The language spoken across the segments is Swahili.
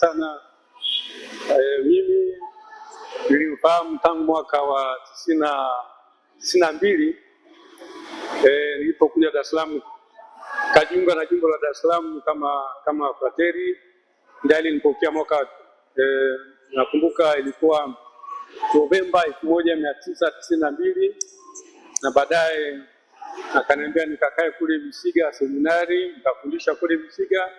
sana. Mimi nilimfahamu tangu mwaka wa 92 nilipokuja Dar es Salaam, kajiunga na jimbo la Dar es Salaam kama frateri. Ndiye alinipokea mwaka nakumbuka ilikuwa Novemba 1992, na baadaye akaniambia nikakae kule Visiga seminari, nikafundisha kule Visiga,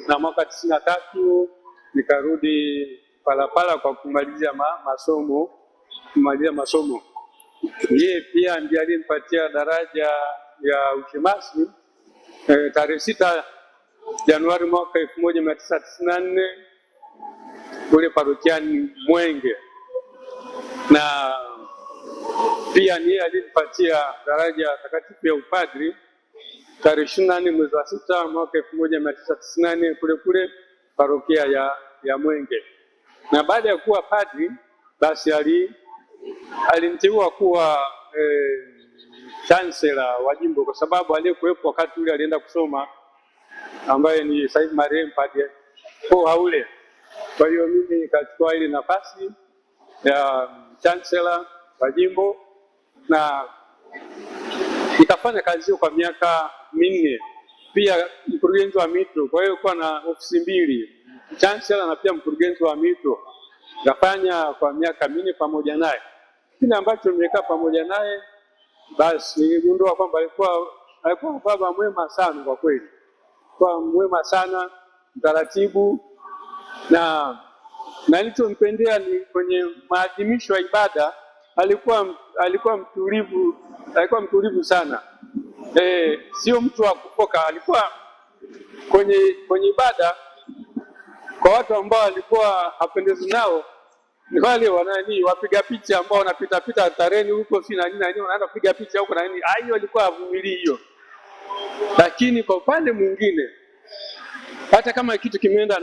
na mwaka 93 nikarudi Palapala kwa kumalizia masomo. Yeye pia ndiye alinipatia daraja ya ushemasi tarehe 6 Januari mwaka 1994 kule parokiani Mwenge, na pia niye alinipatia daraja takatifu ya upadri tarehe 24 mwezi wa 6 mwaka 1994 kule parokia ya Mwenge. Na baada ya kuwa padri basi alimteua kuwa chancellor wa jimbo, kwa sababu aliyekuwepo wakati ule alienda kusoma, ambaye ni sasa hivi marehemu Padre Paul Haule. Kwa hiyo mimi nikachukua ile nafasi ya chancellor wa jimbo na nikafanya kazi hiyo kwa miaka 4. Pia mkurugenzi wa mito, kwa hiyo kwa na ofisi mbili, chancellor na pia mkurugenzi wa mito. Nikafanya kwa miaka 4 pamoja naye. Kile ambacho nimekaa pamoja naye, basi niligundua kwamba alikuwa baba mwema sana kwa kweli. Kwa mwema sana, mtaratibu, na nilichompendea ni kwenye maadhimisho ya ibada alikuwa mtulivu sana. Sio mtu wa kufoka. Alikuwa kwenye ibada, kwa watu ambao alikuwa hapendezi nao ni wale wapiga picha ambao wanapita tareni huko si na nini wanaenda kupiga picha huko na nini. Hiyo alikuwa avumilii hiyo. Lakini kwa upande mwingine, hata kama kitu kimeenda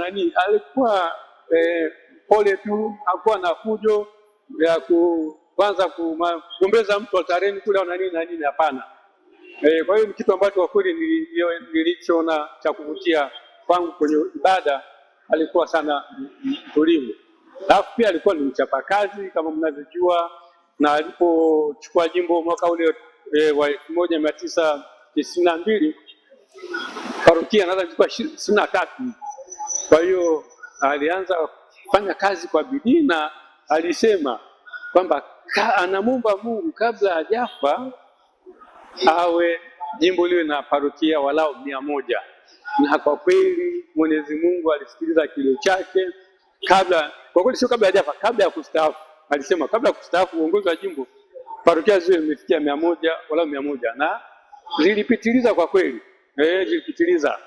alikuwa pole tu, hakuwa na fujo ya kuanza kugombeza mtu tareni kule na nini, hapana. Kwa hiyo ni kitu ambacho kwa kweli nilichoona cha kuvutia kwangu kwenye ibada. Alikuwa sana mtulivu. Alafu pia alikuwa ni mchapakazi kama mnavyojua, na alipochukua jimbo mwaka ule wa 1992 parokia anaanza kuchukua 23. Kwa hiyo alianza kufanya kazi kwa bidii, na alisema kwamba anamuomba Mungu kabla hajafa awe jimbo liwe na parokia walao 100. Na kwa kweli Mwenyezi Mungu alisikiliza kilio chake. Kwa kweli sio kabla hajafa, kabla ya kustaafu. Alisema kabla ya kustaafu uongozi wa jimbo parokia ziwe zimefikia 100 wala 100, na zilipitiliza kwa kweli. Zilipitiliza.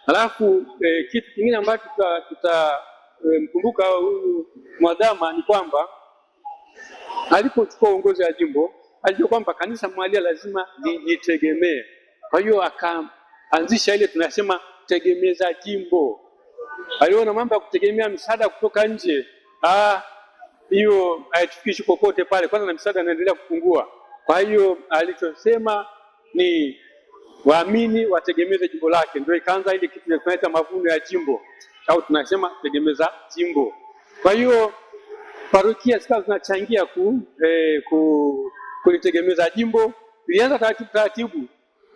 Alafu kitu kingine ambacho tutamkumbuka huyu mwadhama ni kwamba alipochukua uongozi wa jimbo alijua kwamba kanisa mwalia lazima lijitegemee. Kwa hiyo akaanzisha ile tunasema tegemeza jimbo. Aliona mambo ya kutegemea msaada kutoka nje, hiyo haitufikishi popote pale, kwanza na msaada inaendelea kupungua. Kwa hiyo alichosema ni waamini wategemeze jimbo lake, ndio ikaanza ile kitu tunaita mavuno ya jimbo au tunasema tegemeza jimbo. Kwa hiyo parokia zikawa zinachangia kulitegemeza jimbo. Ilianza taratibu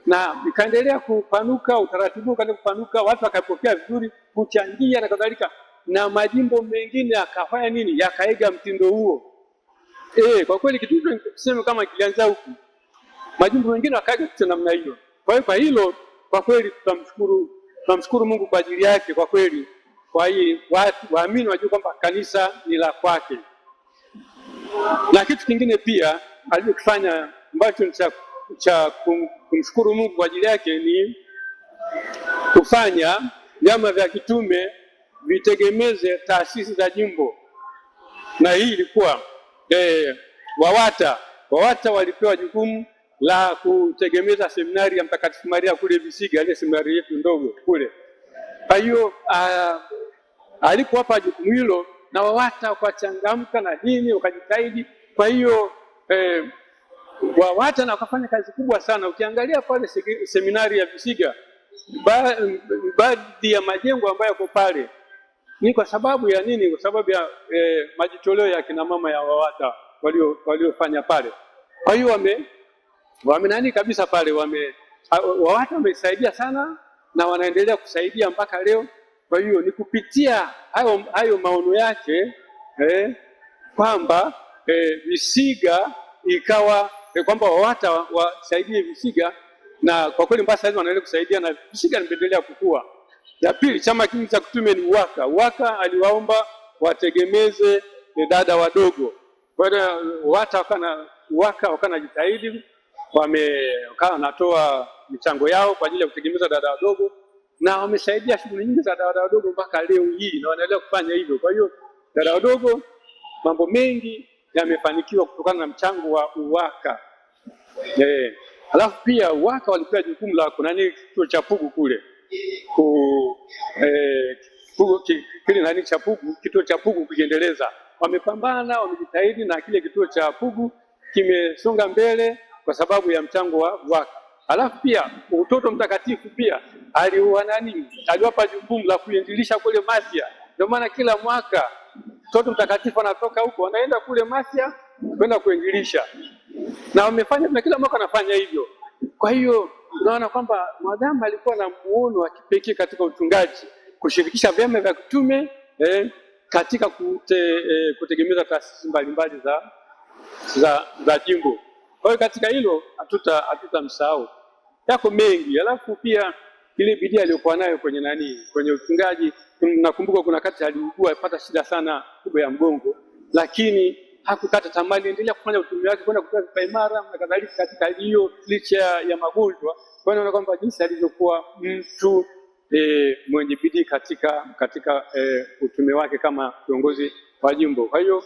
na ikaendelea kupanuka, utaratibu ukaendelea kupanuka, watu wakapokea vizuri kuchangia na kadhalika, na majimbo mengine yakafanya yakaiga mtindo huo. Kwa kweli kitu hicho tuseme kama kilianza huku, majimbo mengine wakaiga kitu namna hiyo. Kwa hiyo kwa hilo kwa kweli tunamshukuru Mungu kwa ajili yake kwa kweli. Kwa hiyo watu waamini wajue kwamba kanisa ni la kwake. Na kitu kingine pia alichofanya ambacho ni cha kumshukuru Mungu kwa ajili yake ni kufanya vyama vya kitume vitegemeze taasisi za jimbo. Na hii ilikuwa WAWATA walipewa jukumu la kutegemeza seminari ya Mtakatifu Maria kule Visiga, ile seminari yetu ndogo kule. Kwa hiyo alipowapa jukumu hilo, na WAWATA wakachangamka na nini, wakajitahidi. Kwa hiyo WAWATA na wakafanya kazi kubwa sana. Ukiangalia pale seminari ya Visiga, baadhi ya majengo ambayo yako pale Ni kwa sababu ya nini? Kwa sababu ya majitoleo ya kina mama ya WAWATA waliofanya pale. Kwa hiyo wame nani kabisa pale, WAWATA wamesaidia sana na wanaendelea kusaidia mpaka leo. Kwa hiyo ni kupitia hayo maono yake kwamba Visiga ikawa kwamba WAWATA wasaidie Visiga, na kwa kweli mpaka sasa wanaendelea kusaidia na Visiga imeendelea kukua. Ya pili, chama kingine cha kitume ni UWAKA. UWAKA aliwaomba wategemeze dada wadogo. Kwa hiyo UWAKA wakanajitahidi, wanatoa michango yao kwa ajili ya kutegemeza dada wadogo, na wamesaidia shughuli nyingi za dada wadogo mpaka leo hii, na wanaendelea kufanya hivyo. Kwa hiyo dada wadogo, mambo mengi yamefanikiwa kutokana na mchango wa UWAKA. Alafu pia UWAKA walipewa jukumu la kituo cha Pugu kule kituo cha Pugu kukiendeleza. Wamepambana, wamejitahidi, na kile kituo cha Pugu kimesonga mbele kwa sababu ya mchango wa UWAKA. Alafu pia Utoto Mtakatifu pia aliwapa jukumu la kuinjilisha kule Masya. Ndio maana kila mwaka Utoto Mtakatifu anatoka huko anaenda kule Masya kwenda kuinjilisha, na wamefanya, na kila mwaka anafanya hivyo. Kwa hiyo unaona kwamba mwadhamu alikuwa na muono wa kipekee katika uchungaji, kushirikisha vyama vya kitume katika kutegemeza taasisi mbalimbali za jimbo. Kwa hiyo katika hilo hatutamsahau, yako mengi. Alafu pia ile bidii aliyokuwa nayo kwenye uchungaji. Nakumbuka kuna wakati aliugua, alipata shida sana kubwa ya mgongo, lakini hakukata tamaa, aliendelea kufanya utume wake, kwenda kutoa vipaimara na kadhalika katika hiyo licha ya magonjwa. Kwa hiyo naona kwamba jinsi alivyokuwa mtu mwenye bidii katika utume wake kama kiongozi wa jimbo. Kwa hiyo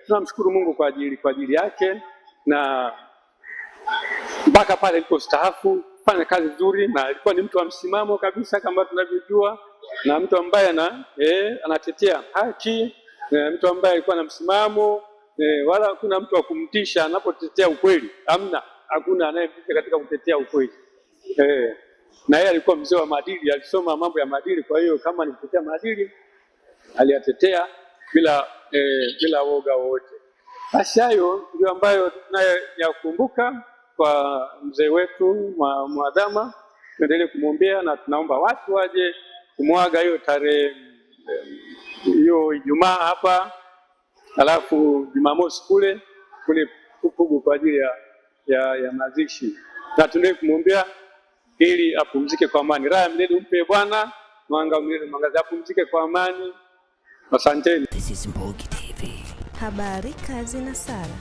tunamshukuru Mungu kwa ajili yake, na mpaka pale alipostaafu fanya kazi nzuri, na alikuwa ni mtu wa msimamo kabisa kama tunavyojua, na mtu ambaye anatetea haki, mtu ambaye alikuwa na msimamo, wala hakuna mtu wa kumtisha anapotetea ukweli. Hakuna anayemtisha katika kutetea ukweli. Na yeye alikuwa mzee wa maadili, alisoma mambo ya maadili. Kwa hiyo kama ni kutetea maadili, aliyatetea bila woga wote. Basi hayo ndio ambayo tunayakumbuka kwa mzee wetu mwadhama. Tuendelee kumwombea, na tunaomba watu waje kumwaga hiyo tarehe hiyo Ijumaa hapa, alafu Jumamosi kule Pugu kwa ajili ya mazishi, na tuendelee kumwombea ili apumzike kwa amani. Raha milele umpe Bwana, mwanga milele mwangaze, apumzike kwa amani. Asanteni. This is Mbogi TV. Habari, kazi na sala.